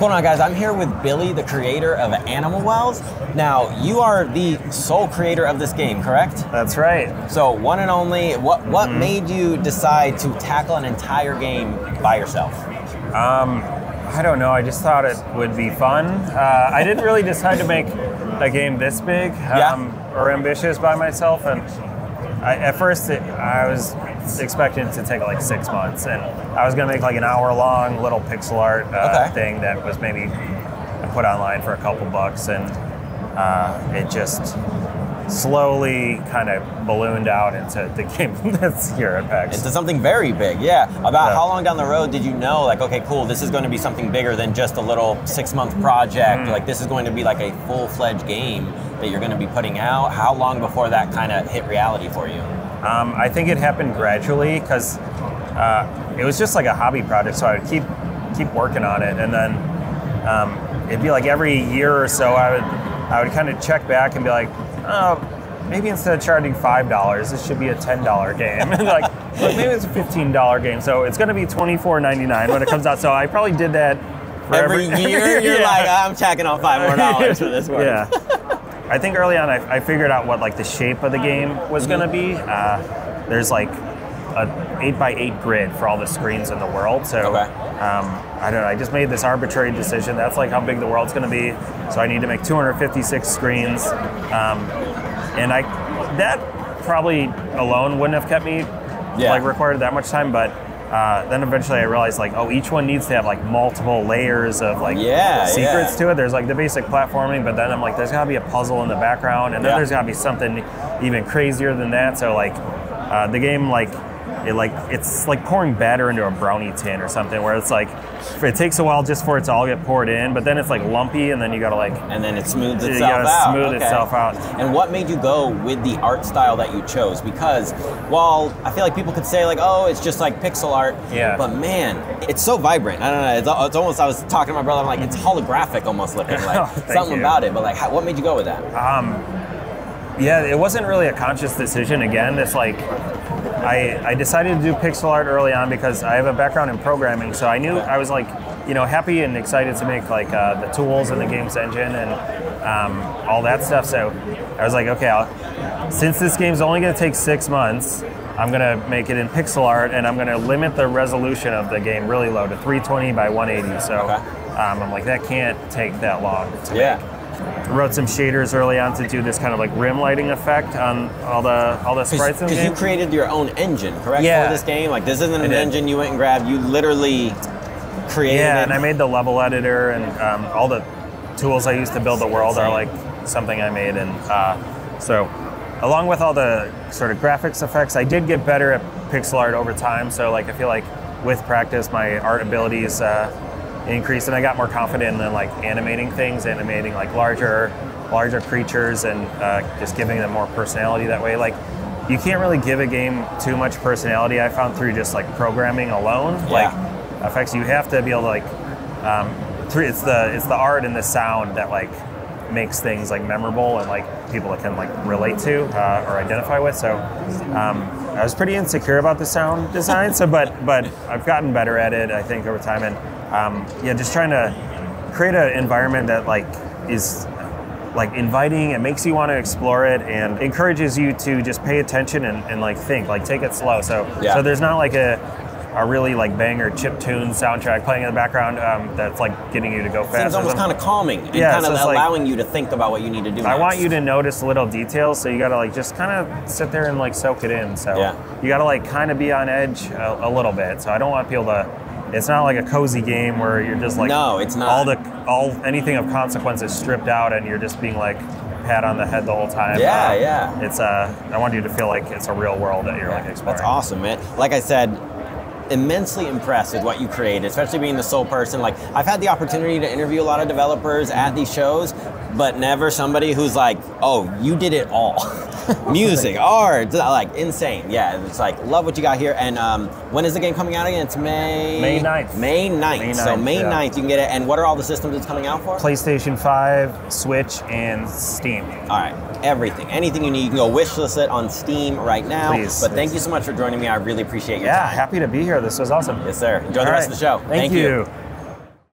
going on, guys? I'm here with Billy, the creator of Animal Wells. Now, you are the sole creator of this game, correct? That's right. So, one and only, what made you decide to tackle an entire game by yourself? I don't know. I just thought it would be fun. I didn't really decide to make a game this big or ambitious by myself. And at first, I was expecting it to take like 6 months, and I was going to make like an hour-long little pixel art thing that was maybe put online for a couple bucks, and it just slowly kind of ballooned out into the game that's here at PAX. Into something very big, yeah. How long down the road did you know, like, okay, cool, this is going to be something bigger than just a little 6-month project, like this is going to be like a full-fledged game that you're going to be putting out? How long before that kind of hit reality for you? I think it happened gradually, because it was just like a hobby project, so I would keep working on it, and then it'd be like every year or so I would kind of check back and be like, oh, maybe instead of charging $5, this should be a $10 game. And like, look, maybe it's a $15 game, so it's going to be $24.99 when it comes out. So I probably did that for every year. You're like, I'm tacking on $5 more for this one. Yeah. I think early on I figured out what like the shape of the game was going to be. There's like an 8x8 grid for all the screens in the world. So I don't know. I just made this arbitrary decision. That's like how big the world's going to be. So I need to make 256 screens, and that probably alone wouldn't have kept me like required that much time. But then eventually I realized like, oh, each one needs to have like multiple layers of like secrets to it. There's like the basic platforming, but then I'm like, there's got to be a puzzle in the background, and then there's got to be something even crazier than that. So like the game it's like pouring batter into a brownie tin or something, where it's like it takes a while just for it to all get poured in, but then it's like lumpy, and then you gotta like, and then it smooths itself out. Itself out. And what made you go with the art style that you chose? Because while I feel like people could say like, oh, it's just like pixel art, but man, it's so vibrant. I don't know. It's almost, I was talking to my brother, I'm like, it's holographic almost looking, like something about it. But like, what made you go with that? Yeah, it wasn't really a conscious decision. Again, it's like I decided to do pixel art early on because I have a background in programming, so I knew I was like, happy and excited to make like the tools in the game's engine and all that stuff. So I was like, okay, since this game's only going to take 6 months, I'm going to make it in pixel art, and I'm going to limit the resolution of the game really low to 320 by 180. So I'm like, that can't take that long to make. I wrote some shaders early on to do this kind of like rim lighting effect on all the sprites in the game. Because you created your own engine, correct, for this game? Like, this isn't an engine you went and grabbed, you literally created it. Yeah, and I made the level editor, and all the tools I used to build the world are like something I made. And so along with all the sort of graphics effects, I did get better at pixel art over time. So like, I feel like with practice, my art abilities increased, and I got more confident in like animating like larger creatures, and just giving them more personality that way. Like, you can't really give a game too much personality, I found, through just like programming alone. Like effects, you have to be able to like it's the art and the sound that like makes things like memorable and like people that can like relate to or identify with. So I was pretty insecure about the sound design, so but I've gotten better at it, I think, over time. And just trying to create an environment that like is like inviting and makes you want to explore it and encourages you to just pay attention and like think, like take it slow. So there's not like a really like banger chiptune soundtrack playing in the background that's like getting you to go fast. It's almost kind of calming and kind of allowing you to think about what you need to do. I want you to notice little details, so you gotta like just kind of sit there and like soak it in. So you gotta like kind of be on edge a little bit. So I don't want people to. It's not like a cozy game where you're just like, no, it's not. Anything of consequence is stripped out, and you're just being like pat on the head the whole time. It's I want you to feel like it's a real world that you're like exploring. That's awesome, man. Like I said, immensely impressed with what you created, especially being the sole person. Like, I've had the opportunity to interview a lot of developers at these shows, but never somebody who's like, oh, you did it all. Music, art, like insane. Yeah, it's like, love what you got here. And when is the game coming out again? It's May 9th. May 9th. So May 9th you can get it. And what are all the systems it's coming out for? PlayStation 5, Switch, and Steam. All right, everything. Anything you need, you can go wishlist it on Steam right now. Please. But thank you so much for joining me. I really appreciate your time. Yeah, happy to be here. This was awesome. Yes, sir. Enjoy the rest of the show. Thank you.